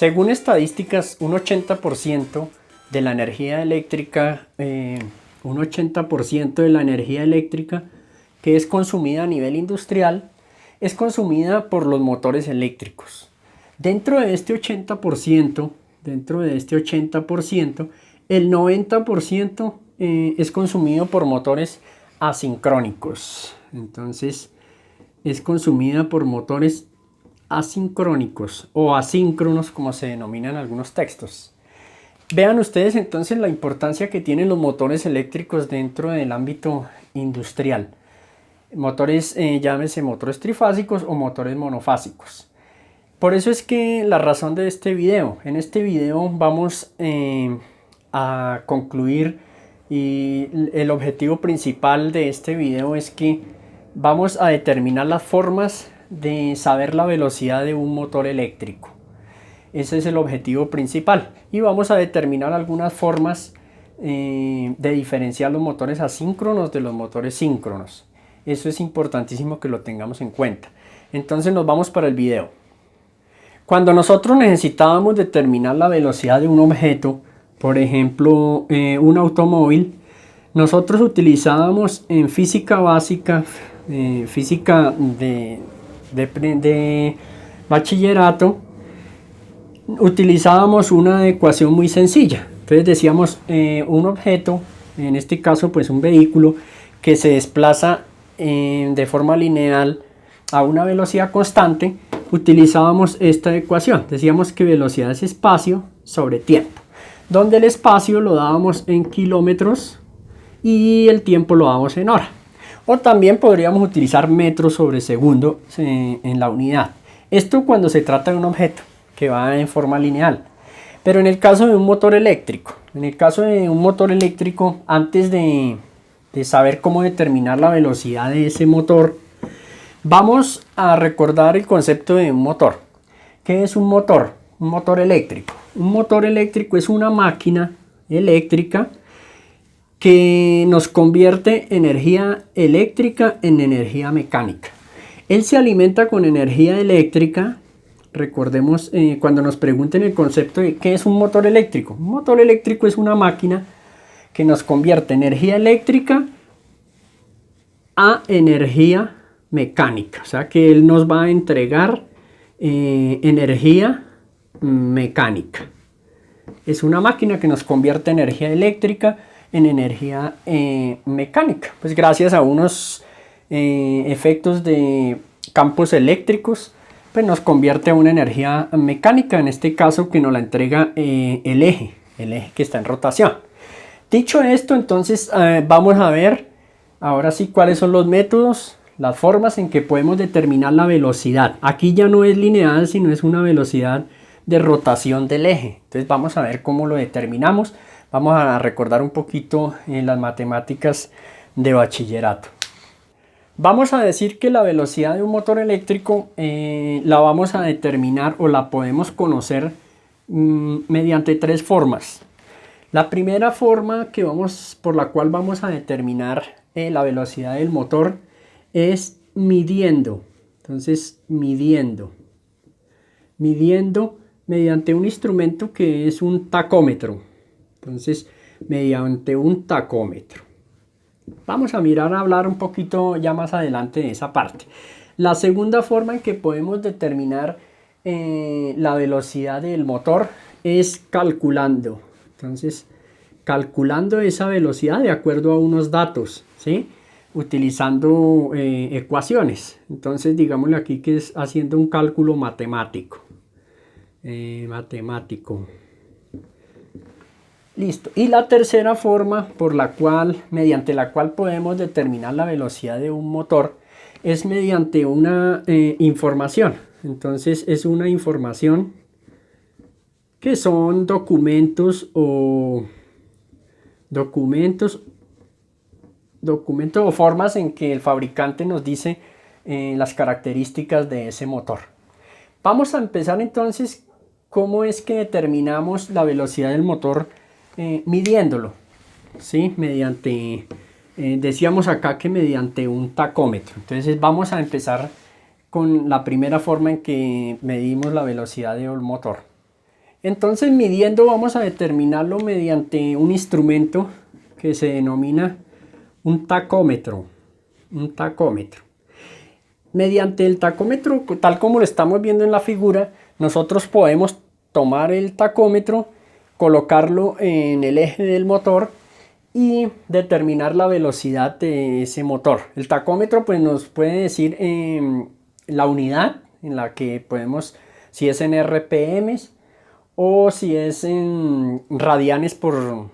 Según estadísticas, un 80% de la energía eléctrica, que es consumida a nivel industrial, es consumida por los motores eléctricos. Dentro de este 80%, el 90% es consumido por motores asincrónicos. Entonces, es consumida por motores asincrónicos o asíncronos, como se denominan algunos textos. Vean ustedes entonces la importancia que tienen los motores eléctricos dentro del ámbito industrial. Motores, llámese motores trifásicos o motores monofásicos. Por eso es que la razón de este video. En este video vamos a concluir, y el objetivo principal de este video es que vamos a determinar las formas de saber la velocidad de un motor eléctrico. Ese es el objetivo principal. Y vamos a determinar algunas formas de diferenciar los motores asíncronos de los motores síncronos. Eso es importantísimo que lo tengamos en cuenta. Entonces nos vamos para el video. Cuando nosotros necesitábamos determinar la velocidad de un objeto, por ejemplo un automóvil, nosotros utilizábamos en física básica, física de bachillerato, utilizábamos una ecuación muy sencilla. Entonces decíamos un objeto, en este caso pues un vehículo, que se desplaza de forma lineal a una velocidad constante, utilizábamos esta ecuación. Decíamos que velocidad es espacio sobre tiempo, donde el espacio lo dábamos en kilómetros y el tiempo lo dábamos en hora. O también podríamos utilizar metros sobre segundo en la unidad. Esto cuando se trata de un objeto que va en forma lineal. Pero en el caso de un motor eléctrico, antes de saber cómo determinar la velocidad de ese motor, vamos a recordar el concepto de un motor. ¿Qué es un motor? Un motor eléctrico. Un motor eléctrico es una máquina eléctrica que nos convierte energía eléctrica en energía mecánica. Él se alimenta con energía eléctrica. Recordemos cuando nos pregunten el concepto de qué es un motor eléctrico. Un motor eléctrico es una máquina que nos convierte energía eléctrica a energía mecánica. O sea que él nos va a entregar energía mecánica. Es una máquina que nos convierte energía eléctrica en energía mecánica. Pues gracias a unos efectos de campos eléctricos, pues nos convierte a una energía mecánica, en este caso que nos la entrega el eje que está en rotación. Dicho esto, entonces vamos a ver ahora sí cuáles son los métodos, las formas en que podemos determinar la velocidad. Aquí ya no es lineal, sino es una velocidad de rotación del eje. Entonces vamos a ver cómo lo determinamos. Vamos a recordar un poquito en las matemáticas de bachillerato. Vamos a decir que la velocidad de un motor eléctrico la vamos a determinar o la podemos conocer mediante tres formas. La primera forma por la cual vamos a determinar la velocidad del motor es midiendo. Entonces, midiendo mediante un instrumento que es un tacómetro. Entonces, mediante un tacómetro. Vamos a hablar un poquito ya más adelante de esa parte. La segunda forma en que podemos determinar la velocidad del motor es calculando. Entonces, calculando esa velocidad de acuerdo a unos datos, ¿sí? Utilizando ecuaciones. Entonces, digámosle aquí que es haciendo un cálculo matemático. Listo. Y la tercera forma mediante la cual podemos determinar la velocidad de un motor es mediante una información. Entonces es una información que son documentos o formas en que el fabricante nos dice las características de ese motor. Vamos a empezar entonces cómo es que determinamos la velocidad del motor midiéndolo, ¿sí? Decíamos acá que mediante un tacómetro. Entonces vamos a empezar con la primera forma en que medimos la velocidad de un motor. Entonces midiendo vamos a determinarlo mediante un instrumento que se denomina un tacómetro. Un tacómetro. Mediante el tacómetro, tal como lo estamos viendo en la figura, nosotros podemos tomar el tacómetro, colocarlo en el eje del motor y determinar la velocidad de ese motor. El tacómetro pues nos puede decir la unidad en la que podemos, si es en RPM o si es en radianes por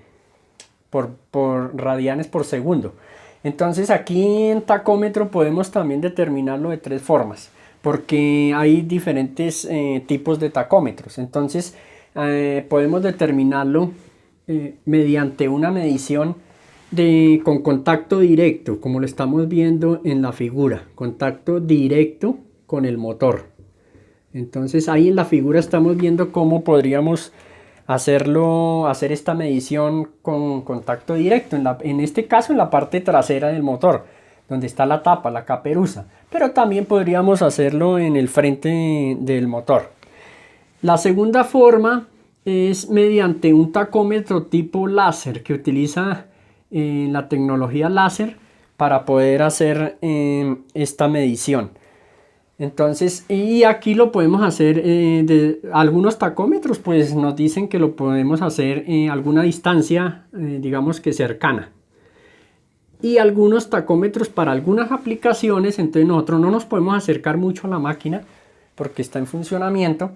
radianes por segundo. Entonces aquí en tacómetro podemos también determinarlo de tres formas, porque hay diferentes tipos de tacómetros. Entonces podemos determinarlo mediante una medición con contacto directo, como lo estamos viendo en la figura, contacto directo con el motor. Entonces ahí en la figura estamos viendo cómo podríamos hacer esta medición con contacto directo, en este caso en la parte trasera del motor, donde está la tapa, la caperuza, pero también podríamos hacerlo en el frente del motor. La segunda forma es mediante un tacómetro tipo láser que utiliza la tecnología láser para poder hacer esta medición. Entonces, y aquí lo podemos hacer de algunos tacómetros, pues nos dicen que lo podemos hacer a alguna distancia, digamos que cercana. Y algunos tacómetros para algunas aplicaciones, entonces nosotros no nos podemos acercar mucho a la máquina porque está en funcionamiento,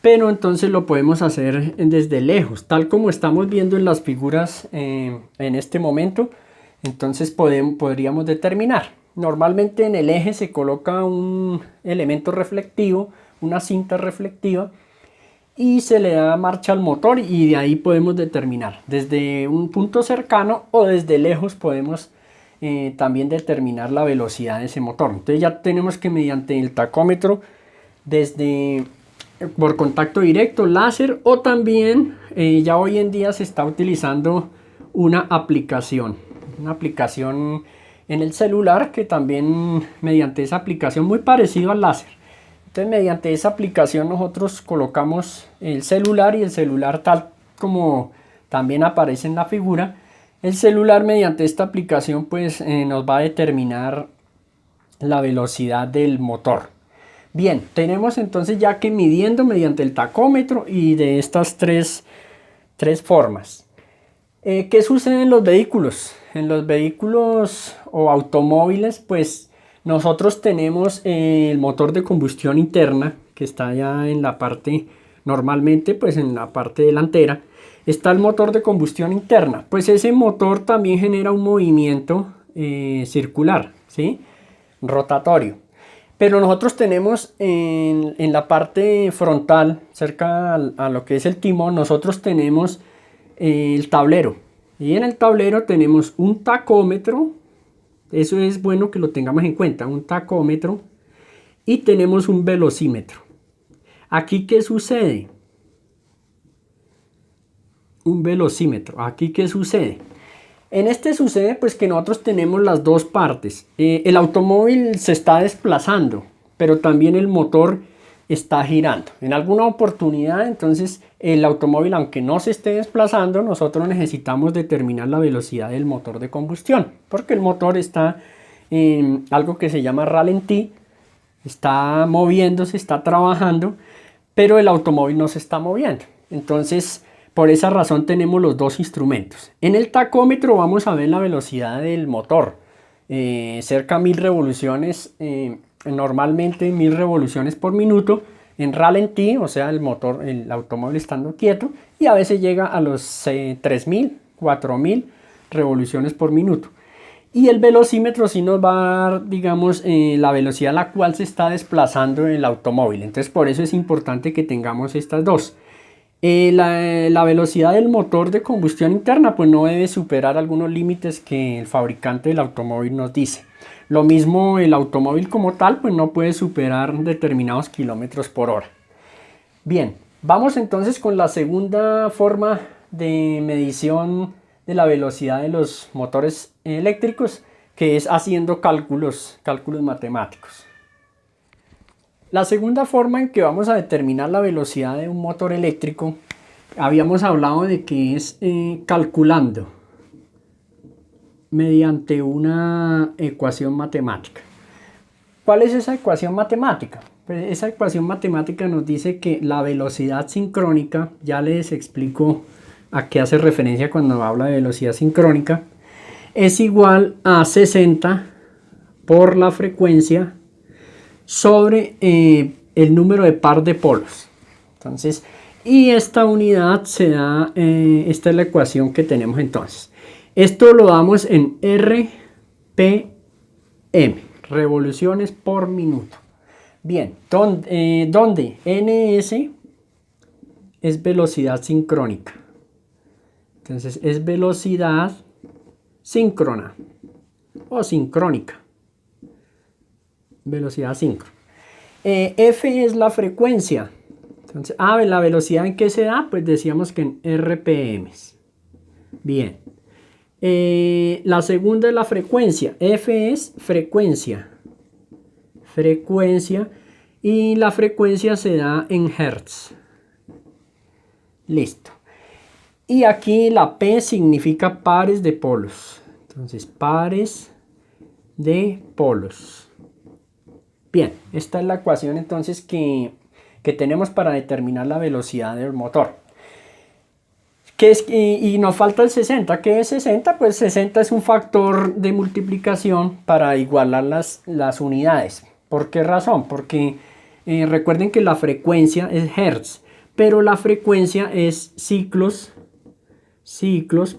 pero entonces lo podemos hacer desde lejos, tal como estamos viendo en las figuras en este momento. Entonces podríamos determinar. Normalmente en el eje se coloca un elemento reflectivo, una cinta reflectiva, y se le da marcha al motor y de ahí podemos determinar. Desde un punto cercano o desde lejos podemos también determinar la velocidad de ese motor. Entonces ya tenemos que mediante el tacómetro, por contacto directo, láser, o también ya hoy en día se está utilizando una aplicación en el celular, que también mediante esa aplicación, muy parecido al láser. Entonces mediante esa aplicación nosotros colocamos el celular, y el celular, tal como también aparece en la figura, el celular mediante esta aplicación pues nos va a determinar la velocidad del motor. Bien, tenemos entonces ya que midiendo mediante el tacómetro y de estas tres formas. ¿Qué sucede en los vehículos? En los vehículos o automóviles, pues nosotros tenemos el motor de combustión interna, que está ya en la parte, normalmente pues en la parte delantera, está el motor de combustión interna. Pues ese motor también genera un movimiento circular, ¿sí? Rotatorio. Pero nosotros tenemos en la parte frontal, cerca a lo que es el timón, nosotros tenemos el tablero, y en el tablero tenemos un tacómetro. Eso es bueno que lo tengamos en cuenta, un tacómetro, y tenemos un velocímetro. Aquí, ¿qué sucede? Un velocímetro. Aquí, ¿qué sucede? En este sucede pues que nosotros tenemos las dos partes. El automóvil se está desplazando, pero también el motor está girando. En alguna oportunidad, entonces, el automóvil, aunque no se esté desplazando, nosotros necesitamos determinar la velocidad del motor de combustión, porque el motor está en algo que se llama ralentí, está moviéndose, está trabajando, pero el automóvil no se está moviendo. Entonces, por esa razón tenemos los dos instrumentos. En el tacómetro vamos a ver la velocidad del motor, cerca de 1000 revoluciones, normalmente 1000 revoluciones por minuto en ralentí, o sea, el automóvil estando quieto, y a veces llega a los 3000, 4000 revoluciones por minuto. Y el velocímetro sí nos va a dar, digamos, la velocidad a la cual se está desplazando el automóvil. Entonces, por eso es importante que tengamos estas dos. La velocidad del motor de combustión interna pues no debe superar algunos límites que el fabricante del automóvil nos dice. Lo mismo, el automóvil como tal pues no puede superar determinados kilómetros por hora. Bien, vamos entonces con la segunda forma de medición de la velocidad de los motores eléctricos, que es haciendo cálculos matemáticos. La segunda forma en que vamos a determinar la velocidad de un motor eléctrico, habíamos hablado de que es calculando mediante una ecuación matemática. ¿Cuál es esa ecuación matemática? Pues esa ecuación matemática nos dice que la velocidad sincrónica, ya les explico a qué hace referencia cuando habla de velocidad sincrónica, es igual a 60 por la frecuencia sobre el número de par de polos. Entonces, y esta unidad se da, esta es la ecuación que tenemos entonces. Esto lo damos en RPM, revoluciones por minuto. Bien, donde ns es velocidad sincrónica. Entonces es velocidad síncrona o sincrónica. Velocidad síncrona. F es la frecuencia. Entonces, la velocidad en que se da, pues decíamos que en RPM. Bien. La segunda es la frecuencia. F es frecuencia. Frecuencia. Y la frecuencia se da en hertz. Listo. Y aquí la P significa pares de polos. Entonces, pares de polos. Bien, esta es la ecuación entonces que tenemos para determinar la velocidad del motor. Y nos falta el 60. ¿Qué es 60? Pues 60 es un factor de multiplicación para igualar las unidades. ¿Por qué razón? Porque recuerden que la frecuencia es hertz, pero la frecuencia es ciclos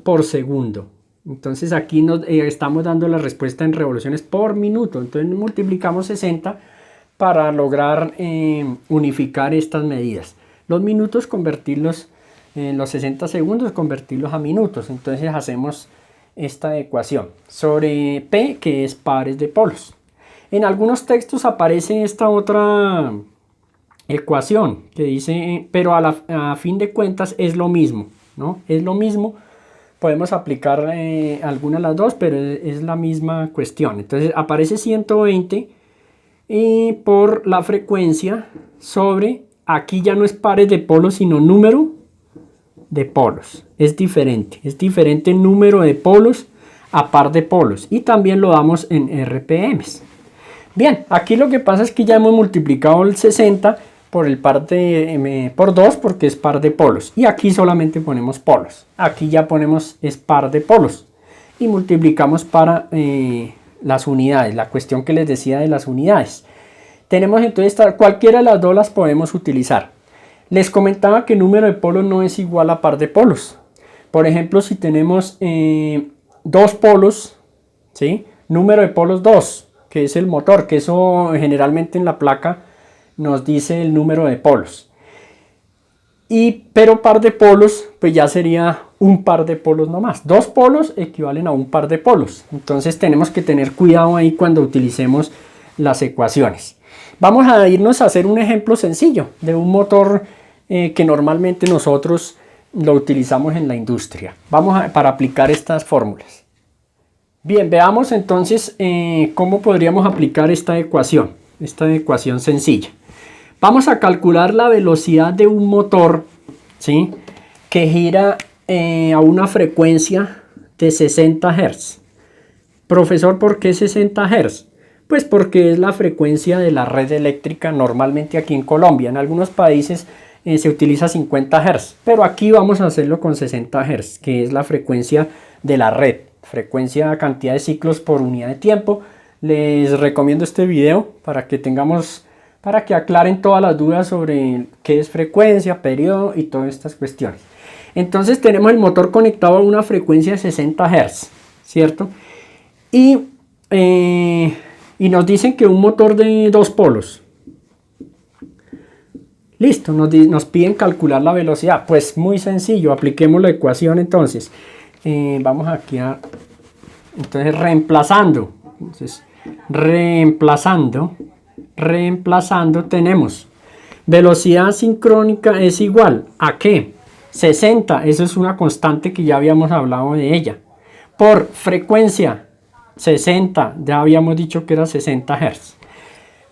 por segundo. Entonces aquí estamos dando la respuesta en revoluciones por minuto. Entonces multiplicamos 60 para lograr unificar estas medidas. Los minutos convertirlos en los 60 segundos, convertirlos a minutos. Entonces hacemos esta ecuación sobre P, que es pares de polos. En algunos textos aparece esta otra ecuación que dice, pero a fin de cuentas es lo mismo, ¿no? Es lo mismo. Podemos aplicar alguna de las dos, pero es la misma cuestión. Entonces aparece 120 por la frecuencia sobre, aquí ya no es pares de polos, sino número de polos. Es diferente número de polos a par de polos. Y también lo damos en RPM. Bien, aquí lo que pasa es que ya hemos multiplicado el 60 por el par por 2 porque es par de polos, y aquí solamente ponemos polos. Aquí ya ponemos es par de polos y multiplicamos para las unidades, la cuestión que les decía de las unidades. Tenemos entonces cualquiera de las dos las podemos utilizar. Les comentaba que número de polos no es igual a par de polos. Por ejemplo, si tenemos dos polos, ¿sí? Número de polos 2, que es el motor, que eso generalmente en la placa nos dice el número de polos. Pero par de polos, pues ya sería un par de polos nomás. Dos polos equivalen a un par de polos. Entonces tenemos que tener cuidado ahí cuando utilicemos las ecuaciones. Vamos a irnos a hacer un ejemplo sencillo de un motor que normalmente nosotros lo utilizamos en la industria. Para aplicar estas fórmulas. Bien, veamos entonces cómo podríamos aplicar esta ecuación sencilla. Vamos a calcular la velocidad de un motor, ¿sí?, que gira a una frecuencia de 60 Hz. Profesor, ¿por qué 60 Hz? Pues porque es la frecuencia de la red eléctrica normalmente aquí en Colombia. En algunos países se utiliza 50 Hz, pero aquí vamos a hacerlo con 60 Hz, que es la frecuencia de la red. Frecuencia, cantidad de ciclos por unidad de tiempo. Les recomiendo este video para que aclaren todas las dudas sobre qué es frecuencia, periodo y todas estas cuestiones. Entonces tenemos el motor conectado a una frecuencia de 60 Hz, ¿cierto? Y nos dicen que un motor de dos polos. Listo, nos piden calcular la velocidad. Pues muy sencillo, apliquemos la ecuación entonces. Vamos aquí entonces reemplazando. Entonces, reemplazando tenemos velocidad sincrónica es igual a ¿qué? 60, eso es una constante que ya habíamos hablado de ella, por frecuencia 60, ya habíamos dicho que era 60 Hz.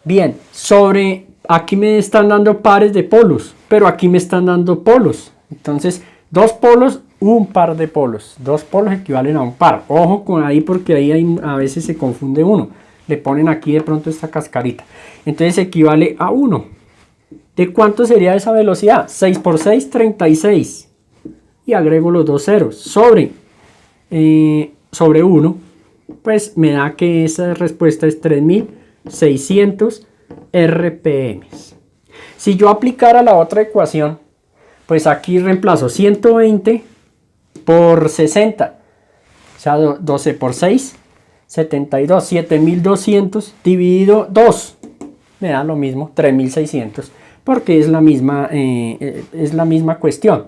Bien, aquí me están dando pares de polos, pero aquí me están dando polos. Entonces, dos polos, un par de polos. Dos polos equivalen a un par. Ojo con ahí porque ahí a veces se confunde uno. Le ponen aquí de pronto esta cascarita. Entonces equivale a 1. ¿De cuánto sería esa velocidad? 6 por 6, 36. Y agrego los dos ceros. Sobre 1, pues me da que esa respuesta es 3600 RPM. Si yo aplicara la otra ecuación, pues aquí reemplazo 120 por 60. O sea, 12 por 6, 72. 7200 dividido 2. Me da lo mismo, 3600. Porque es la misma cuestión.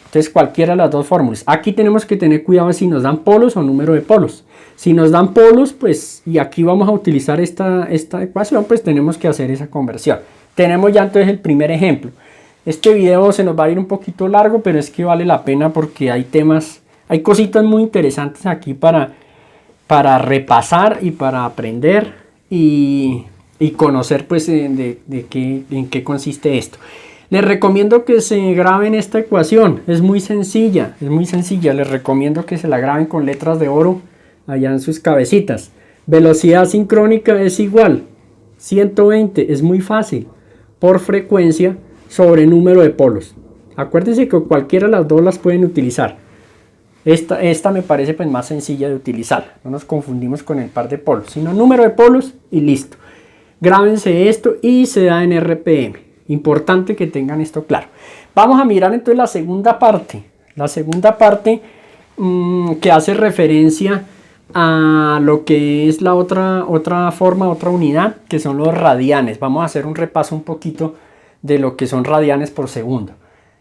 Entonces cualquiera de las dos fórmulas. Aquí tenemos que tener cuidado si nos dan polos o número de polos. Si nos dan polos, pues, y aquí vamos a utilizar esta ecuación, pues tenemos que hacer esa conversión. Tenemos ya entonces el primer ejemplo. Este video se nos va a ir un poquito largo, pero es que vale la pena porque hay temas, hay cositas muy interesantes aquí para repasar y para aprender y conocer pues en qué consiste esto. Les recomiendo que se graben esta ecuación, es muy sencilla, les recomiendo que se la graben con letras de oro allá en sus cabecitas. Velocidad sincrónica es igual, 120, es muy fácil, por frecuencia sobre número de polos. Acuérdense que cualquiera de las dos las pueden utilizar. Esta me parece pues más sencilla de utilizar, no nos confundimos con el par de polos, sino número de polos y listo. Grábense esto y se da en RPM. Importante que tengan esto claro. Vamos a mirar entonces la segunda parte. La segunda parte que hace referencia a lo que es la otra forma, otra unidad, que son los radianes. Vamos a hacer un repaso un poquito de lo que son radianes por segundo.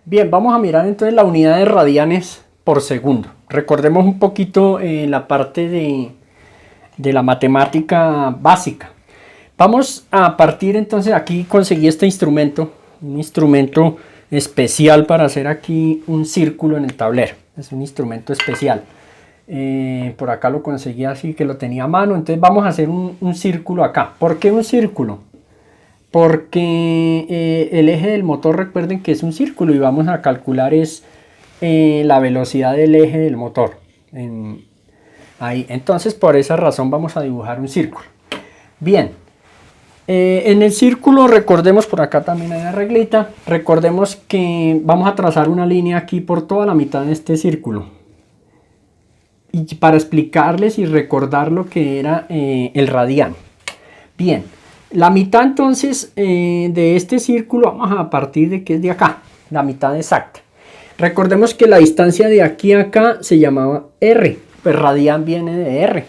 Bien, vamos a mirar entonces la unidad de radianes por segundo. Recordemos un poquito la parte de la matemática básica. Vamos a partir entonces, aquí conseguí este instrumento, un instrumento especial para hacer aquí un círculo en el tablero. Es un instrumento especial. Por acá lo conseguí así que lo tenía a mano. Entonces vamos a hacer un círculo acá. ¿Por qué un círculo? Porque el eje del motor, recuerden que es un círculo y vamos a calcular la velocidad del eje del motor. Ahí. Entonces por esa razón vamos a dibujar un círculo. Bien. En el círculo, recordemos, por acá también hay una reglita, recordemos que vamos a trazar una línea aquí por toda la mitad de este círculo. Y para explicarles y recordar lo que era el radián. Bien, la mitad entonces de este círculo vamos a partir de que es de acá, la mitad exacta. Recordemos que la distancia de aquí a acá se llamaba R, pues radián viene de R.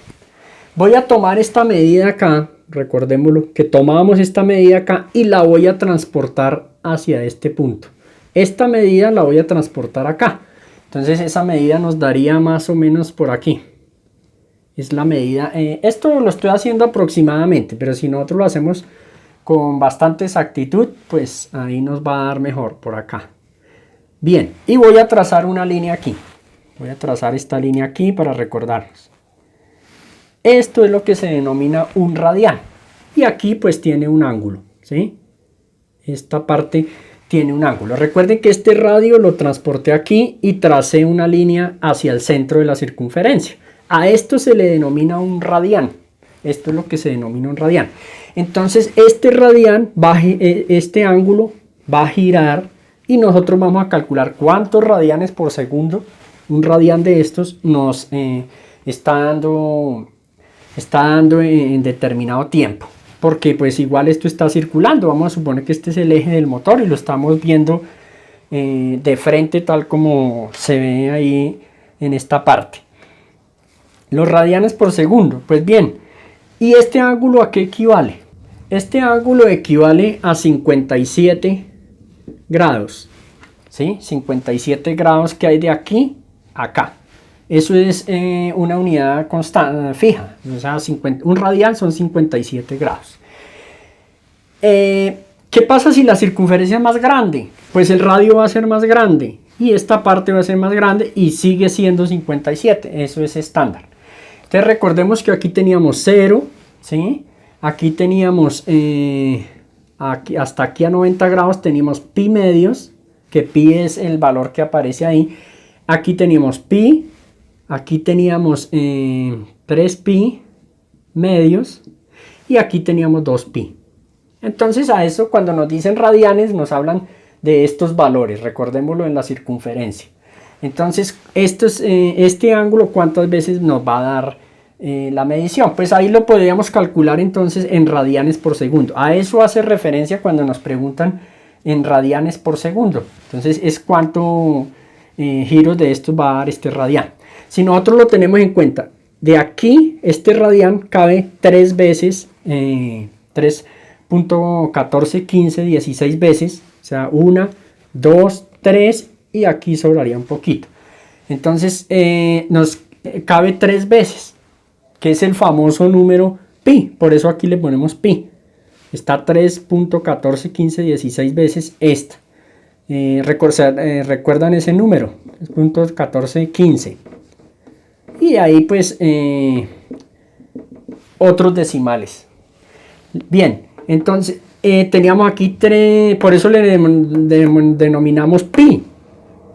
Voy a tomar esta medida acá. Recordémoslo, que tomábamos esta medida acá y la voy a transportar hacia este punto. Esta medida la voy a transportar acá. Entonces esa medida nos daría más o menos por aquí. Es la medida. Esto lo estoy haciendo aproximadamente, pero si nosotros lo hacemos con bastante exactitud, pues ahí nos va a dar mejor por acá. Bien, y voy a trazar una línea aquí. Voy a trazar esta línea aquí para recordarnos. Esto es lo que se denomina un radián. Y aquí pues tiene un ángulo, ¿sí? Esta parte tiene un ángulo. Recuerden que este radio lo transporté aquí y tracé una línea hacia el centro de la circunferencia. A esto se le denomina un radián. Esto es lo que se denomina un radián. Entonces este radián, este ángulo va a girar y nosotros vamos a calcular cuántos radianes por segundo un radián de estos nos está dando en determinado tiempo, porque pues igual esto está circulando. Vamos a suponer que este es el eje del motor y lo estamos viendo de frente tal como se ve ahí en esta parte. Los radianes por segundo, pues bien, ¿y este ángulo a qué equivale? Este ángulo equivale a 57 grados, ¿sí? 57 grados que hay de aquí a acá. Eso es una unidad constante, fija. O sea, un radián son 57 grados. ¿Qué pasa si la circunferencia es más grande? Pues el radio va a ser más grande y esta parte va a ser más grande y sigue siendo 57. Eso es estándar. Entonces recordemos que aquí teníamos 0, ¿sí? Aquí teníamos aquí, hasta aquí a 90 grados teníamos pi medios, que pi es el valor que aparece ahí. Aquí teníamos pi, aquí teníamos 3 pi medios y aquí teníamos 2 pi. Entonces a eso, cuando nos dicen radianes, nos hablan de estos valores, recordémoslo en la circunferencia. Entonces este ángulo, ¿cuántas veces nos va a dar la medición? Pues ahí lo podríamos calcular entonces en radianes por segundo. A eso hace referencia cuando nos preguntan en radianes por segundo. Entonces es cuánto giros de estos va a dar este radián. Si nosotros lo tenemos en cuenta, de aquí este radián cabe 3 veces, 3.1415, 16 veces, o sea, 1, 2, 3 y aquí sobraría un poquito. Entonces nos cabe 3 veces, que es el famoso número pi, por eso aquí le ponemos pi. Está 3.1415, 16 veces esta. Recuerdan ese número, 3.1415. Y ahí pues otros decimales. Bien, entonces teníamos aquí 3, por eso le denominamos pi.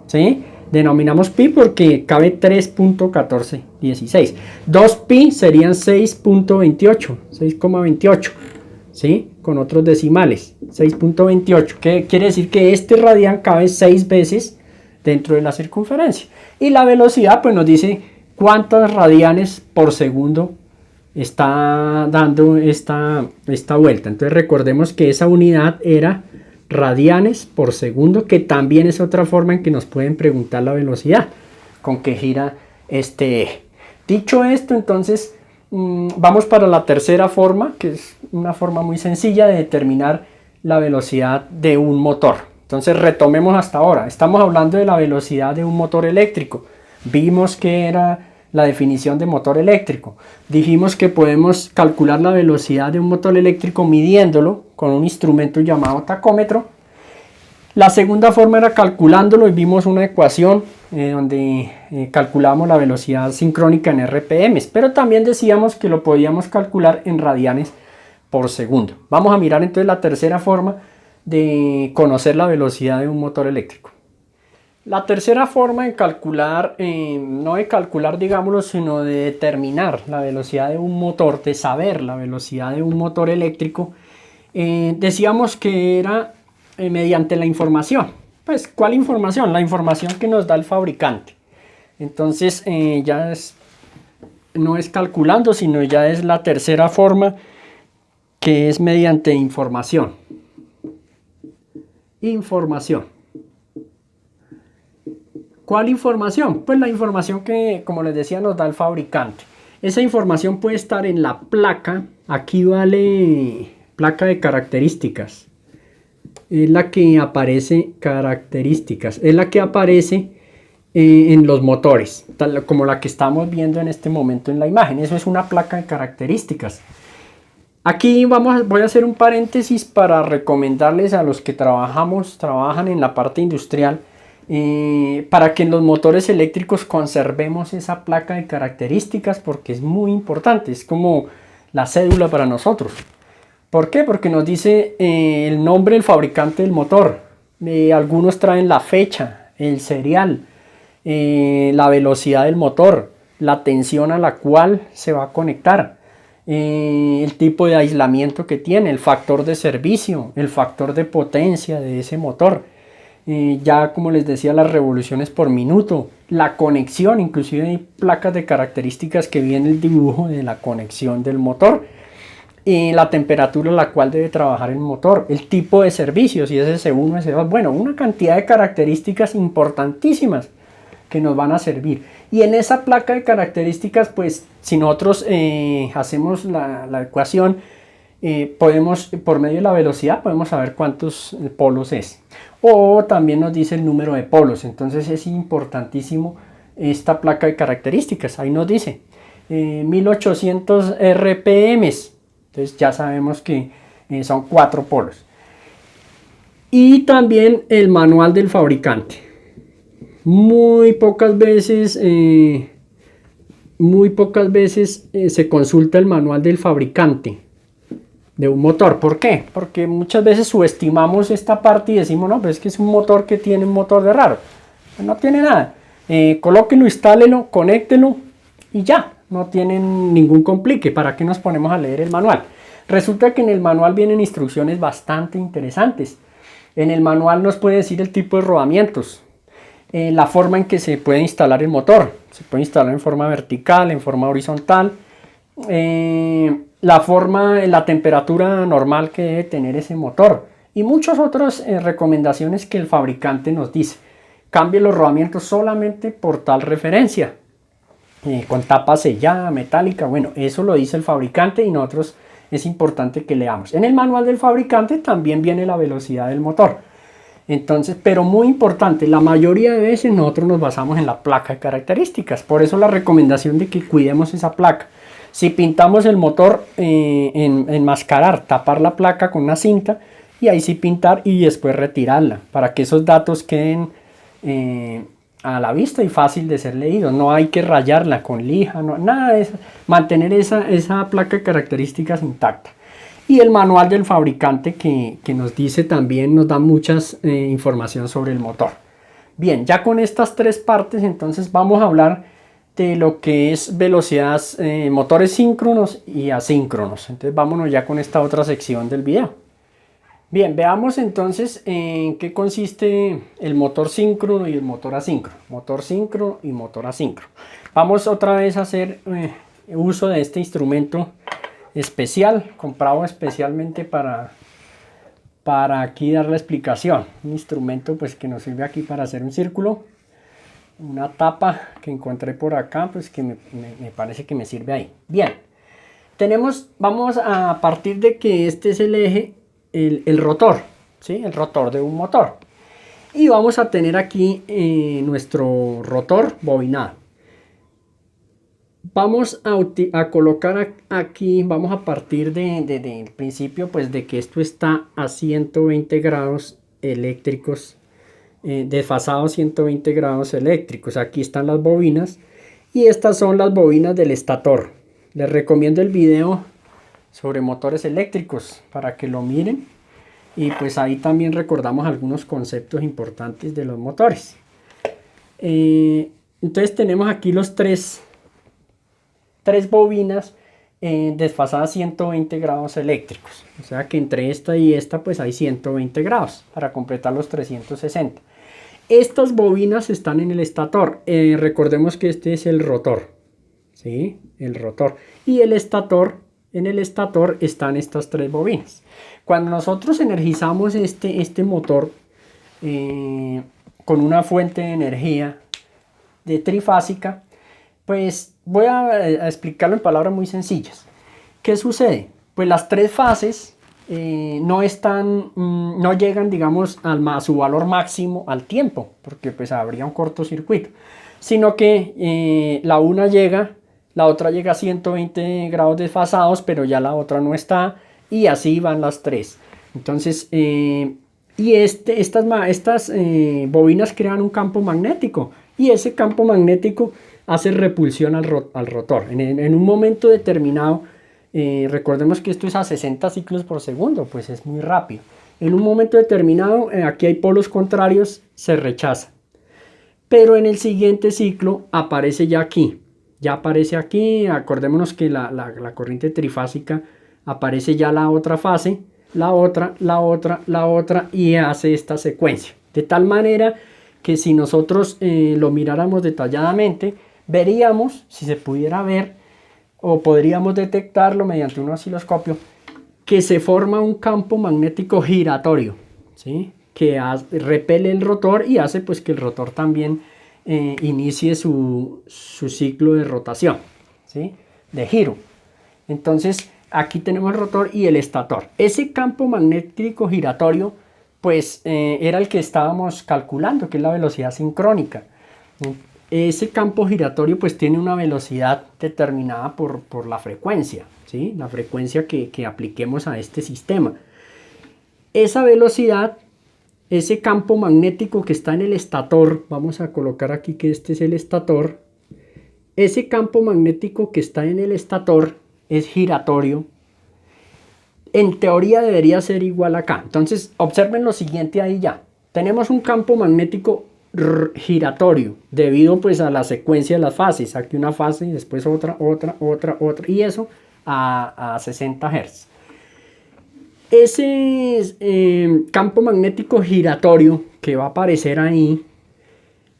¿Sí? Denominamos pi porque cabe 3.1416. 2 pi serían 6.28, 6,28. ¿Sí? Con otros decimales, 6.28, que quiere decir que este radián cabe 6 veces dentro de la circunferencia. Y la velocidad pues nos dice cuántas radianes por segundo está dando esta vuelta. Entonces recordemos que esa unidad era radianes por segundo, que también es otra forma en que nos pueden preguntar la velocidad con que gira este eje. Dicho esto, entonces vamos para la tercera forma, que es una forma muy sencilla de determinar la velocidad de un motor. Entonces retomemos hasta ahora. Estamos hablando de la velocidad de un motor eléctrico. Vimos que era la definición de motor eléctrico. Dijimos que podemos calcular la velocidad de un motor eléctrico midiéndolo con un instrumento llamado tacómetro. La segunda forma era calculándolo y vimos una ecuación donde calculamos la velocidad sincrónica en RPM, pero también decíamos que lo podíamos calcular en radianes por segundo. Vamos a mirar entonces la tercera forma de conocer la velocidad de un motor eléctrico. La tercera forma de calcular, no de calcular digámoslo, sino de determinar la velocidad de un motor, de saber la velocidad de un motor eléctrico, decíamos que era mediante la información. Pues, ¿cuál información? La información que nos da el fabricante. Entonces, no es calculando, sino ya es la tercera forma, que es mediante información. Información. ¿Cuál información? Pues la información que, como les decía, nos da el fabricante. Esa información puede estar en la placa. Aquí vale placa de características. Es la que aparece, características, es la que aparece en los motores, tal como la que estamos viendo en este momento en la imagen. Eso es una placa de características. Aquí voy a hacer un paréntesis para recomendarles a los que trabajan en la parte industrial, para que en los motores eléctricos conservemos esa placa de características, porque es muy importante, es como la cédula para nosotros. ¿Por qué? Porque nos dice el nombre del fabricante del motor. Algunos traen la fecha, el serial, la velocidad del motor, la tensión a la cual se va a conectar, el tipo de aislamiento que tiene, el factor de servicio, el factor de potencia de ese motor. Ya como les decía, las revoluciones por minuto, la conexión, inclusive hay placas de características que viene el dibujo de la conexión del motor. La temperatura a la cual debe trabajar el motor, el tipo de servicio, si es S1, S2, bueno, una cantidad de características importantísimas que nos van a servir. Y en esa placa de características, pues si nosotros hacemos la ecuación, podemos, por medio de la velocidad, podemos saber cuántos polos es. O también nos dice el número de polos. Entonces es importantísimo esta placa de características. Ahí nos dice 1800 RPMs. Entonces ya sabemos que son 4 polos. Y también el manual del fabricante. Muy pocas veces se consulta el manual del fabricante de un motor. ¿Por qué? Porque muchas veces subestimamos esta parte y decimos, no, pues es que es un motor que tiene un motor de raro. Pues no tiene nada. Colóquelo, instálelo, conéctelo y ya. No tienen ningún complique. ¿Para qué nos ponemos a leer el manual? Resulta que en el manual vienen instrucciones bastante interesantes. En el manual nos puede decir el tipo de rodamientos, la forma en que se puede instalar el motor. Se puede instalar en forma vertical, en forma horizontal, la forma, la temperatura normal que debe tener ese motor y muchas otras recomendaciones que el fabricante nos dice. Cambie los rodamientos solamente por tal referencia, con tapa sellada, metálica. Bueno, eso lo dice el fabricante y nosotros es importante que leamos. En el manual del fabricante también viene la velocidad del motor. Entonces, pero muy importante, la mayoría de veces nosotros nos basamos en la placa de características. Por eso la recomendación de que cuidemos esa placa. Si pintamos el motor, enmascarar, tapar la placa con una cinta y ahí sí pintar y después retirarla para que esos datos queden a la vista y fácil de ser leídos. No hay que rayarla con lija, no, nada de eso. Mantener esa placa de características intacta. Y el manual del fabricante que nos dice también, nos da muchas información sobre el motor. Bien, ya con estas tres partes entonces vamos a hablar de lo que es velocidades, motores síncronos y asíncronos. Entonces vámonos ya con esta otra sección del video. Bien, veamos entonces en qué consiste el motor síncrono y el motor asíncrono. Motor síncrono y motor asíncrono. Vamos otra vez a hacer uso de este instrumento especial, comprado especialmente para aquí dar la explicación. Un instrumento pues que nos sirve aquí para hacer un círculo. Una tapa que encontré por acá, pues que me parece que me sirve ahí. Bien, vamos a partir de que este es el eje, el rotor, ¿sí? El rotor de un motor. Y vamos a tener aquí nuestro rotor bobinado. Vamos a colocar aquí, vamos a partir del principio, pues de que esto está a 120 grados eléctricos, desfasado 120 grados eléctricos. Aquí están las bobinas y estas son las bobinas del estator. Les recomiendo el video sobre motores eléctricos para que lo miren y pues ahí también recordamos algunos conceptos importantes de los motores. Entonces tenemos aquí los tres bobinas desfasadas 120 grados eléctricos, o sea que entre esta y esta pues hay 120 grados para completar los 360. Estas bobinas están en el estator. Recordemos que este es el rotor, ¿sí? El rotor. Y el estator, en el estator están estas tres bobinas. Cuando nosotros energizamos este motor con una fuente de energía trifásica, pues voy a explicarlo en palabras muy sencillas. ¿Qué sucede? Pues las tres fases no llegan, digamos, a su valor máximo al tiempo, porque pues habría un cortocircuito, sino que la una llega, la otra llega a 120 grados desfasados, pero ya la otra no está, y así van las tres. Entonces, estas bobinas crean un campo magnético, y ese campo magnético hace repulsión al rotor. En un momento determinado, recordemos que esto es a 60 ciclos por segundo, pues es muy rápido. En un momento determinado, aquí hay polos contrarios, se rechazan. Pero en el siguiente ciclo aparece ya aquí. Ya aparece aquí, acordémonos que la corriente trifásica aparece ya la otra fase, la otra, y hace esta secuencia. De tal manera que si nosotros lo miráramos detalladamente, veríamos, si se pudiera ver, o podríamos detectarlo mediante un osciloscopio, que se forma un campo magnético giratorio, ¿sí? Que repele el rotor y hace pues que el rotor también inicie su ciclo de rotación, ¿sí? De giro. Entonces aquí tenemos el rotor y el estator. Ese campo magnético giratorio pues era el que estábamos calculando, que es la velocidad sincrónica. Ese campo giratorio pues tiene una velocidad determinada por la frecuencia, ¿sí? La frecuencia que apliquemos a este sistema. Esa velocidad, ese campo magnético que está en el estator, vamos a colocar aquí que este es el estator. Ese campo magnético que está en el estator es giratorio. En teoría debería ser igual acá. Entonces observen lo siguiente ahí ya. Tenemos un campo magnético giratorio debido pues a la secuencia de las fases. Aquí una fase y después otra. Y eso a 60 Hz. Ese campo magnético giratorio que va a aparecer ahí,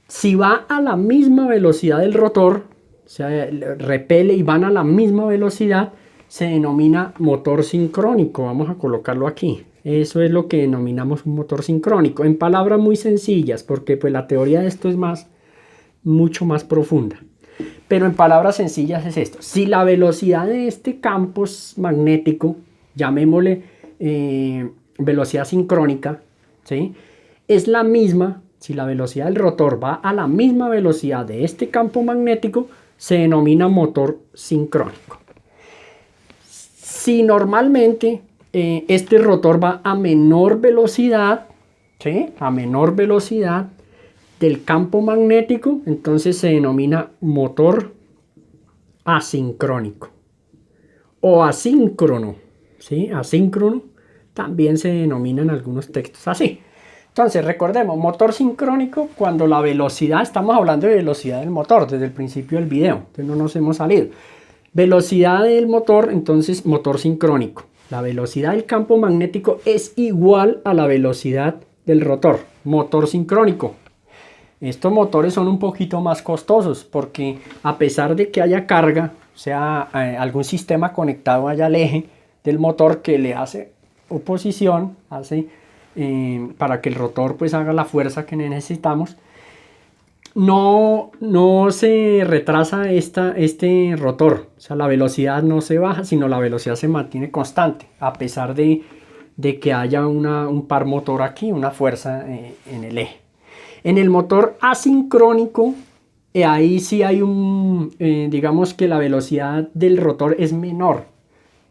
si va a la misma velocidad del rotor, o sea, repele y van a la misma velocidad, se denomina motor sincrónico. Vamos a colocarlo aquí. Eso es lo que denominamos un motor sincrónico. En palabras muy sencillas, porque pues la teoría de esto es mucho más profunda. Pero en palabras sencillas es esto. Si la velocidad de este campo magnético, llamémosle velocidad sincrónica, ¿sí?, es la misma, si la velocidad del rotor va a la misma velocidad de este campo magnético, se denomina motor sincrónico. Si normalmente este rotor va a menor velocidad, ¿sí?, a menor velocidad del campo magnético, entonces se denomina motor asincrónico o asíncrono, ¿sí? Asíncrono también se denomina en algunos textos así. Entonces recordemos, motor sincrónico cuando la velocidad, estamos hablando de velocidad del motor desde el principio del video, entonces no nos hemos salido. Velocidad del motor, entonces motor sincrónico. La velocidad del campo magnético es igual a la velocidad del rotor, motor sincrónico. Estos motores son un poquito más costosos porque a pesar de que haya carga, o sea, algún sistema conectado allá al eje del motor que le hace oposición, para que el rotor pues haga la fuerza que necesitamos, no se retrasa este rotor, o sea, la velocidad no se baja, sino la velocidad se mantiene constante, a pesar de que haya un par motor aquí, una fuerza en el eje. En el motor asincrónico, ahí sí hay digamos que la velocidad del rotor es menor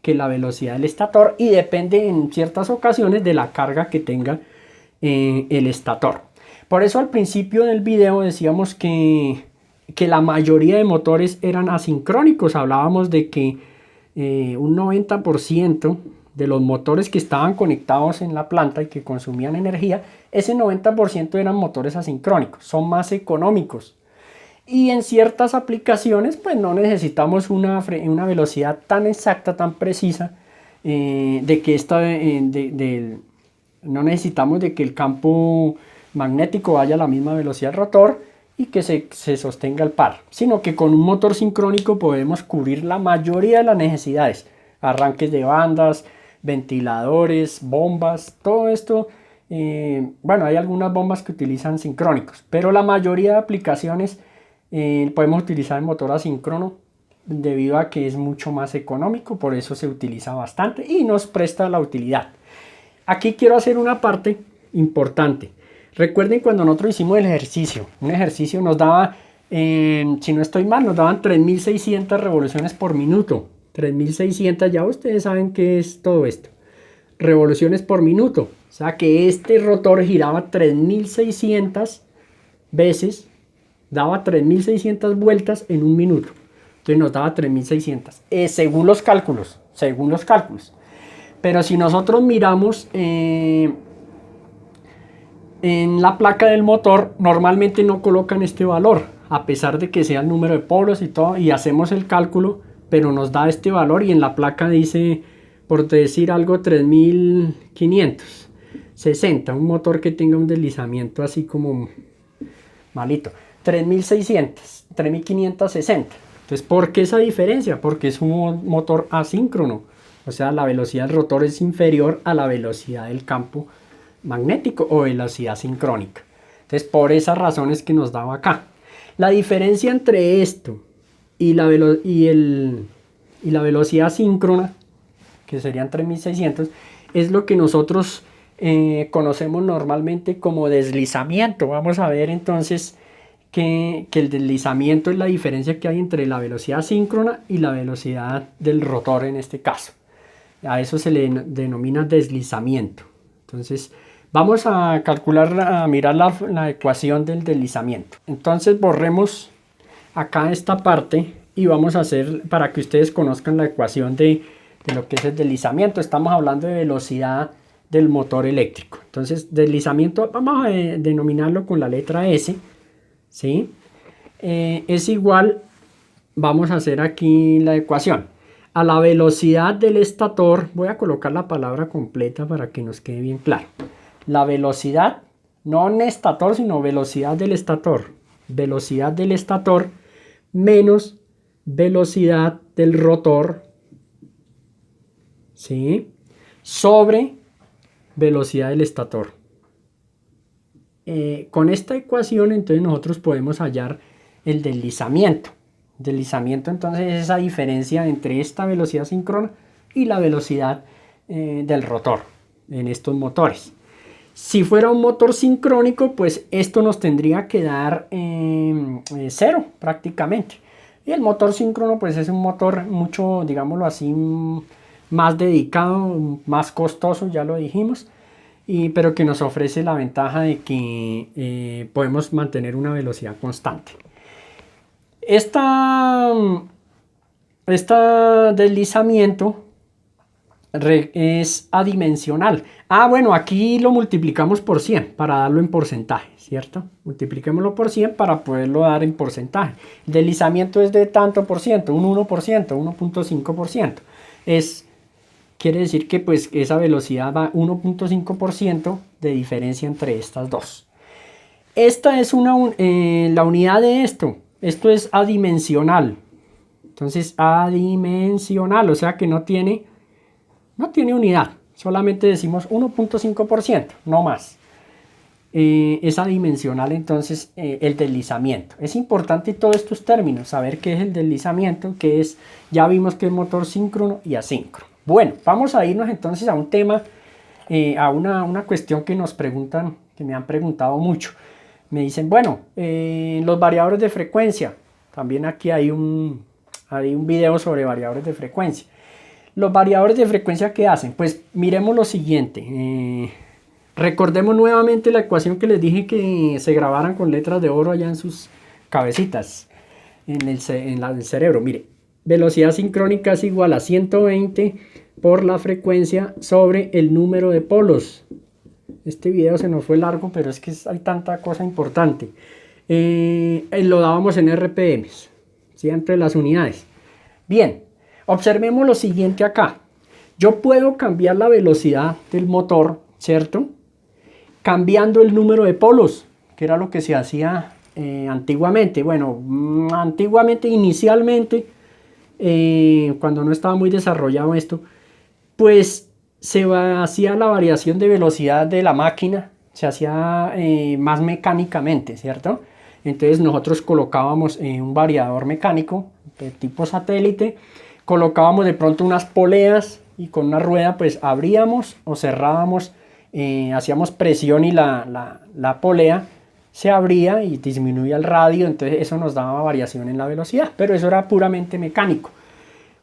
que la velocidad del estator y depende en ciertas ocasiones de la carga que tenga el estator. Por eso al principio del video decíamos que la mayoría de motores eran asincrónicos. Hablábamos de que un 90% de los motores que estaban conectados en la planta y que consumían energía, ese 90% eran motores asincrónicos, son más económicos. Y en ciertas aplicaciones pues no necesitamos una velocidad tan exacta, tan precisa, no necesitamos de que el campo magnético vaya a la misma velocidad del rotor y que se sostenga el par, sino que con un motor sincrónico podemos cubrir la mayoría de las necesidades, arranques de bandas, ventiladores, bombas, todo esto. Bueno, hay algunas bombas que utilizan sincrónicos, pero la mayoría de aplicaciones podemos utilizar el motor asíncrono debido a que es mucho más económico, por eso se utiliza bastante y nos presta la utilidad. Aquí quiero hacer una parte importante. Recuerden cuando nosotros hicimos el ejercicio, un ejercicio nos daba, si no estoy mal, nos daban 3600 revoluciones por minuto. 3600, ya ustedes saben qué es todo esto. Revoluciones por minuto. O sea que este rotor giraba 3600 veces, daba 3600 vueltas en un minuto. Entonces nos daba 3600, según los cálculos. Pero si nosotros miramos en la placa del motor, normalmente no colocan este valor, a pesar de que sea el número de polos y todo, y hacemos el cálculo, pero nos da este valor y en la placa dice, por decir algo, 3560, un motor que tenga un deslizamiento así como malito, 3560. Entonces, ¿por qué esa diferencia? Porque es un motor asíncrono, o sea, la velocidad del rotor es inferior a la velocidad del campo magnético o velocidad sincrónica. Entonces, por esas razones que nos daba acá. La diferencia entre esto y la velocidad síncrona, que serían 3600, es lo que nosotros conocemos normalmente como deslizamiento. Vamos a ver entonces que el deslizamiento es la diferencia que hay entre la velocidad síncrona y la velocidad del rotor en este caso. A eso se le denomina deslizamiento. Entonces vamos a calcular, a mirar la ecuación del deslizamiento. Entonces borremos acá esta parte y vamos a hacer, para que ustedes conozcan la ecuación de de lo que es el deslizamiento. Estamos hablando de velocidad del motor eléctrico. Entonces, deslizamiento, vamos a denominarlo con la letra S, ¿sí? Es igual, vamos a hacer aquí la ecuación. A la velocidad del estator, voy a colocar la palabra completa para que nos quede bien claro. La velocidad, no en estator, sino velocidad del estator. Velocidad del estator menos velocidad del rotor, ¿sí? Sobre velocidad del estator. Con esta ecuación entonces nosotros podemos hallar el deslizamiento. Deslizamiento entonces es esa diferencia entre esta velocidad síncrona y la velocidad del rotor en estos motores. Si fuera un motor sincrónico, pues esto nos tendría que dar 0 prácticamente. Y el motor síncrono pues es un motor mucho, digámoslo así, más dedicado, más costoso, ya lo dijimos, pero que nos ofrece la ventaja de que podemos mantener una velocidad constante. Este deslizamiento es adimensional. Bueno, aquí lo multiplicamos por 100 para darlo en porcentaje, ¿cierto? Multipliquémoslo por 100 para poderlo dar en porcentaje. El deslizamiento es de tanto por ciento, un 1%, 1.5%. Quiere decir que pues esa velocidad va 1.5% de diferencia entre estas dos. Esta es la unidad de esto. Esto es adimensional. Entonces, adimensional, o sea que no tiene unidad. Solamente decimos 1.5%, no más. Es adimensional entonces el deslizamiento. Es importante todos estos términos, saber qué es el deslizamiento, ya vimos que es motor síncrono y asíncrono. Bueno, vamos a irnos entonces a un tema, a una cuestión que nos preguntan, que me han preguntado mucho. Me dicen, bueno, los variadores de frecuencia. También aquí hay un video sobre variadores de frecuencia. Los variadores de frecuencia, ¿qué hacen? Pues miremos lo siguiente. Recordemos nuevamente la ecuación que les dije que se grabaran con letras de oro allá en sus cabecitas, en el cerebro. Mire, velocidad sincrónica es igual a 120 por la frecuencia sobre el número de polos. Este video se nos fue largo, pero es que hay tanta cosa importante. Lo dábamos en RPM, siempre las unidades. Bien, observemos lo siguiente acá. Yo puedo cambiar la velocidad del motor, ¿cierto? Cambiando el número de polos, que era lo que se hacía antiguamente. Bueno, antiguamente, inicialmente, cuando no estaba muy desarrollado esto, pues se hacía la variación de velocidad de la máquina, se hacía más mecánicamente, ¿cierto? Entonces nosotros colocábamos un variador mecánico de tipo satélite, colocábamos de pronto unas poleas y con una rueda pues abríamos o cerrábamos, hacíamos presión y la polea se abría y disminuía el radio, entonces eso nos daba variación en la velocidad, pero eso era puramente mecánico.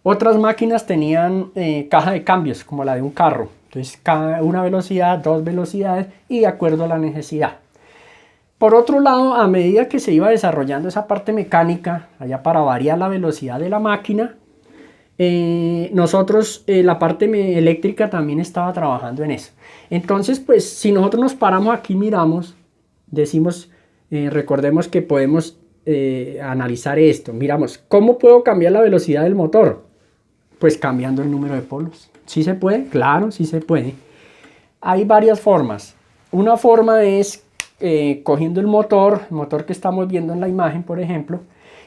Otras máquinas tenían caja de cambios como la de un carro, entonces una velocidad, dos velocidades y de acuerdo a la necesidad. Por otro lado, a medida que se iba desarrollando esa parte mecánica, allá para variar la velocidad de la máquina, nosotros, la parte eléctrica también estaba trabajando en eso. Entonces, pues, si nosotros nos paramos aquí, miramos, decimos, recordemos que podemos analizar esto. Miramos, ¿cómo puedo cambiar la velocidad del motor? Pues cambiando el número de polos. ¿Sí se puede? Claro, sí se puede. Hay varias formas. Una forma es cogiendo el motor que estamos viendo en la imagen, por ejemplo,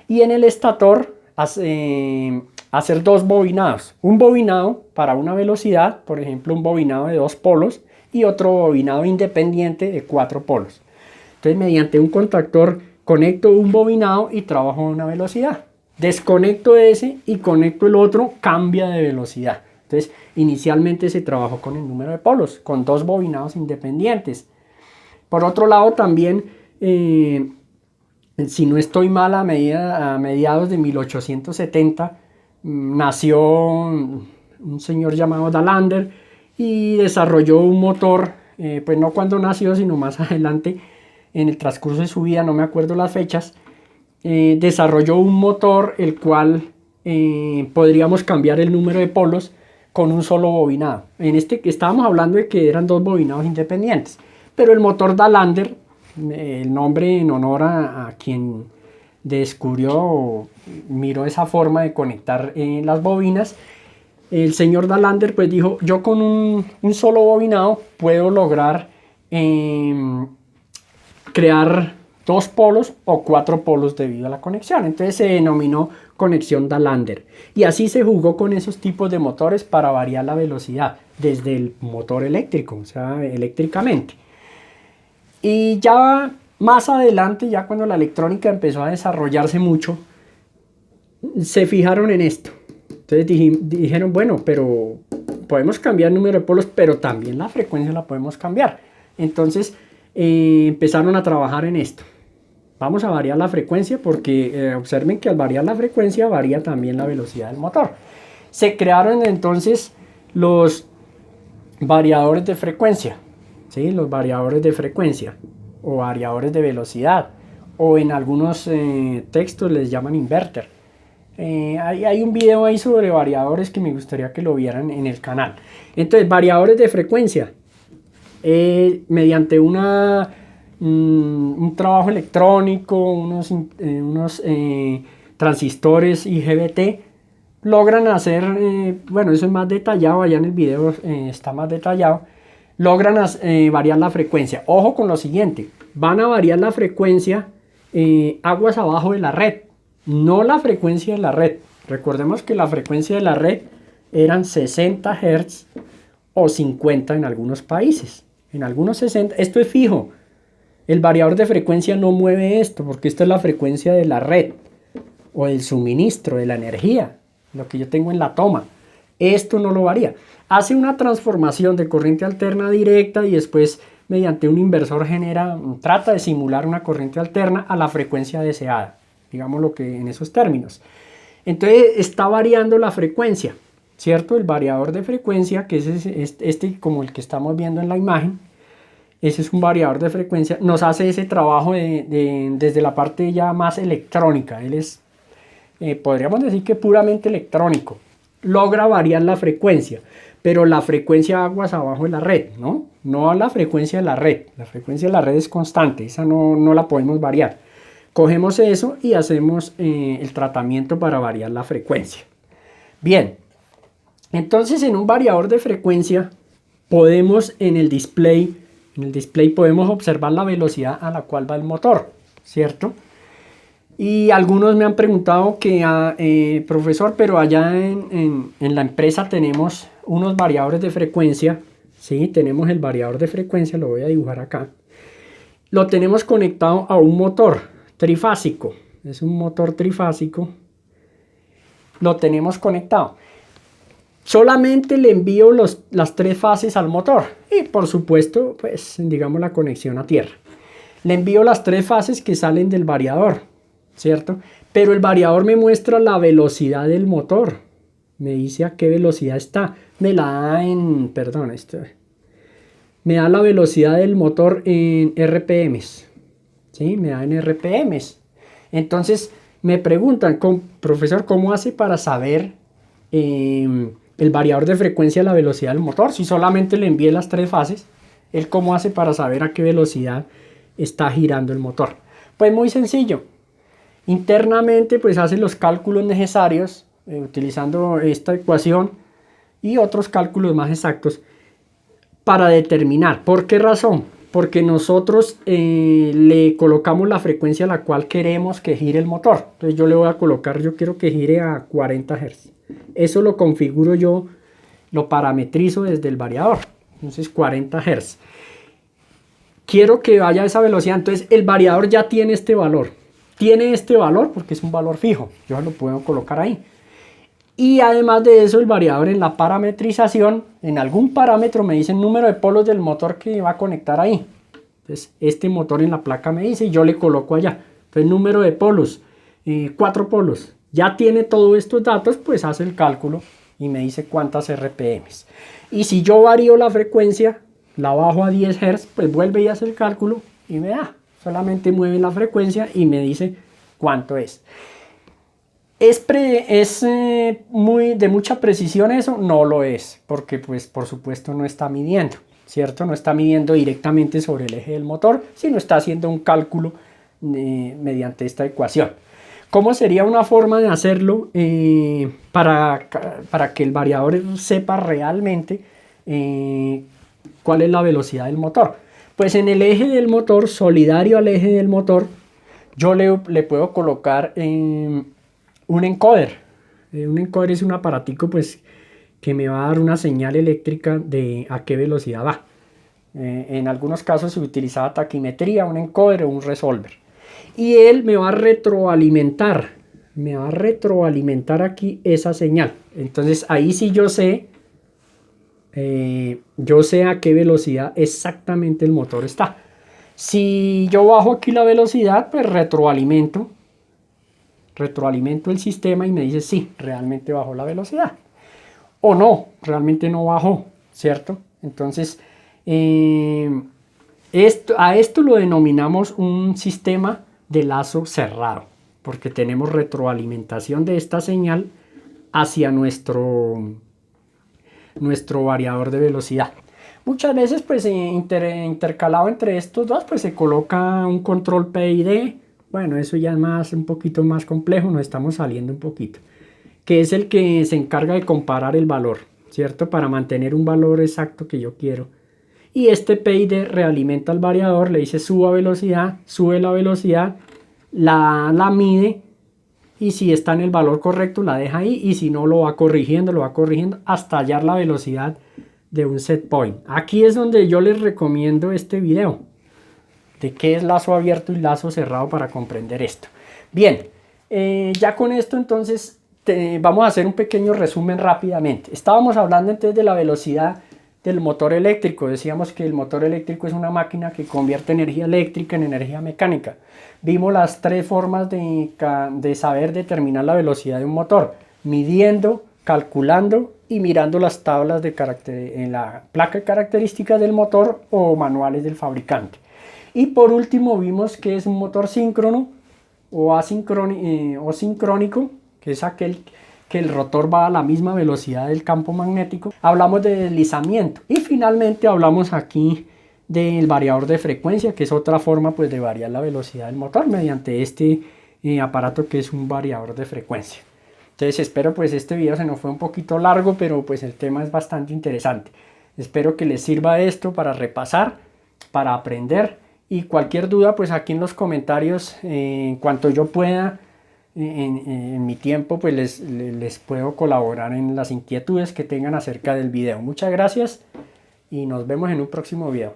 y en el estator hacer dos bobinados. Un bobinado para una velocidad, por ejemplo, un bobinado de 2 polos y otro bobinado independiente de 4 polos. Entonces, mediante un contactor conecto un bobinado y trabajo a una velocidad. Desconecto ese y conecto el otro, cambia de velocidad. Entonces, inicialmente se trabajó con el número de polos, con 2 bobinados independientes. Por otro lado, también, si no estoy mal, a mediados de 1870, nació un señor llamado Dalander y desarrolló un motor, pues no cuando nació, sino más adelante, en el transcurso de su vida, no me acuerdo las fechas, desarrolló un motor el cual podríamos cambiar el número de polos con un solo bobinado. En este que estábamos hablando de que eran dos bobinados independientes, pero el motor Dalander, el nombre en honor a quien descubrió o miró esa forma de conectar las bobinas, el señor Dalander pues dijo, yo con un solo bobinado puedo lograr crear 2 polos o 4 polos debido a la conexión. Entonces se denominó conexión Dalander. Y así se jugó con esos tipos de motores para variar la velocidad desde el motor eléctrico, o sea, eléctricamente. Y ya más adelante, ya cuando la electrónica empezó a desarrollarse mucho, se fijaron en esto. Entonces dijeron, bueno, pero podemos cambiar el número de polos, pero también la frecuencia la podemos cambiar. Entonces empezaron a trabajar en esto. Vamos a variar la frecuencia porque observen que al variar la frecuencia varía también la velocidad del motor. Se crearon entonces los variadores de frecuencia, ¿sí? Los variadores de frecuencia o variadores de velocidad, o en algunos textos les llaman inverter. Hay un video ahí sobre variadores que me gustaría que lo vieran en el canal. Entonces, variadores de frecuencia, mediante un trabajo electrónico, unos transistores IGBT, logran hacer, bueno, eso es más detallado, allá en el video está más detallado, logran variar la frecuencia. Ojo con lo siguiente, van a variar la frecuencia aguas abajo de la red, no la frecuencia de la red. Recordemos que la frecuencia de la red eran 60 Hz o 50 en algunos países, en algunos 60, esto es fijo. El variador de frecuencia no mueve esto porque esta es la frecuencia de la red o del suministro de la energía, lo que yo tengo en la toma. Esto no lo varía. Hace una transformación de corriente alterna directa y después mediante un inversor trata de simular una corriente alterna a la frecuencia deseada, digámoslo que en esos términos. Entonces está variando la frecuencia, ¿cierto? El variador de frecuencia, que es este como el que estamos viendo en la imagen, ese es un variador de frecuencia, nos hace ese trabajo desde la parte ya más electrónica. Él es, podríamos decir que puramente electrónico. Logra variar la frecuencia, pero la frecuencia aguas abajo de la red, ¿no? No a la frecuencia de la red. La frecuencia de la red es constante, esa no la podemos variar. Cogemos eso y hacemos el tratamiento para variar la frecuencia. Bien, entonces en un variador de frecuencia podemos en el display podemos observar la velocidad a la cual va el motor, ¿cierto? Y algunos me han preguntado que, profesor, pero allá en la empresa tenemos unos variadores de frecuencia, ¿sí? Tenemos el variador de frecuencia, lo voy a dibujar acá. Lo tenemos conectado a un motor trifásico, es un motor trifásico, lo tenemos conectado. Solamente le envío las 3 fases al motor y por supuesto, pues digamos la conexión a tierra. Le envío las 3 fases que salen del variador, ¿cierto? Pero el variador me muestra la velocidad del motor. Me dice a qué velocidad está. Me la da me da la velocidad del motor en RPMs. ¿Sí? Me da en RPMs. Entonces me preguntan, profesor, ¿cómo hace para saber el variador de frecuencia, la velocidad del motor? Si solamente le envié las 3 fases, ¿él cómo hace para saber a qué velocidad está girando el motor? Pues muy sencillo. Internamente pues hace los cálculos necesarios utilizando esta ecuación y otros cálculos más exactos para determinar. ¿Por qué razón? Porque nosotros le colocamos la frecuencia a la cual queremos que gire el motor. Entonces yo le voy a colocar, yo quiero que gire a 40 Hz. Eso lo configuro yo, lo parametrizo desde el variador. Entonces 40 Hz. Quiero que vaya a esa velocidad. Entonces el variador ya tiene este valor. Tiene este valor porque es un valor fijo. Yo lo puedo colocar ahí. Y además de eso, el variador en la parametrización, en algún parámetro me dice el número de polos del motor que va a conectar ahí. Entonces este motor en la placa me dice y yo le coloco allá. Entonces número de polos, 4 polos. Ya tiene todos estos datos, pues hace el cálculo y me dice cuántas RPMs. Y si yo varío la frecuencia, la bajo a 10 Hz, pues vuelve y hace el cálculo y me da. Solamente mueve la frecuencia y me dice cuánto es. muy de mucha precisión eso? No lo es, porque pues por supuesto no está midiendo, ¿cierto? No está midiendo directamente sobre el eje del motor, sino está haciendo un cálculo mediante esta ecuación. ¿Cómo sería una forma de hacerlo para que el variador sepa realmente cuál es la velocidad del motor? Pues en el eje del motor, solidario al eje del motor, yo le puedo colocar un encoder. Un encoder es un aparatico pues, que me va a dar una señal eléctrica de a qué velocidad va. En algunos casos se utilizaba taquimetría, un encoder o un resolver. Y él me va a retroalimentar aquí esa señal. Entonces ahí sí yo sé a qué velocidad exactamente el motor está. Si yo bajo aquí la velocidad, pues retroalimento el sistema y me dice sí, realmente bajó la velocidad. O no, realmente no bajó, ¿cierto? Entonces, a esto lo denominamos un sistema de lazo cerrado, porque tenemos retroalimentación de esta señal hacia nuestro variador de velocidad. Muchas veces pues intercalado entre estos dos pues se coloca un control PID. Bueno, eso ya es un poquito más complejo, nos estamos saliendo un poquito, que es el que se encarga de comparar el valor, ¿cierto? Para mantener un valor exacto que yo quiero. Y este PID realimenta al variador, le dice suba velocidad, sube la velocidad, la mide, y si está en el valor correcto la deja ahí, y si no lo va corrigiendo hasta hallar la velocidad de un set point. Aquí es donde yo les recomiendo este video de qué es lazo abierto y lazo cerrado para comprender esto. Bien, ya con esto entonces vamos a hacer un pequeño resumen rápidamente. Estábamos hablando entonces de la velocidad del motor eléctrico. Decíamos que el motor eléctrico es una máquina que convierte energía eléctrica en energía mecánica. Vimos las tres formas de saber determinar la velocidad de un motor: midiendo, calculando y mirando las tablas en la placa de características del motor o manuales del fabricante. Y por último vimos que es un motor síncrono o sincrónico, que es aquel que el rotor va a la misma velocidad del campo magnético. Hablamos de deslizamiento y finalmente hablamos aquí del variador de frecuencia, que es otra forma pues de variar la velocidad del motor mediante este aparato que es un variador de frecuencia. Entonces espero pues este video se nos fue un poquito largo, pero pues el tema es bastante interesante. Espero que les sirva esto para repasar, para aprender, y cualquier duda pues aquí en los comentarios, en cuanto yo pueda, en mi tiempo pues les puedo colaborar en las inquietudes que tengan acerca del video. Muchas gracias y nos vemos en un próximo video.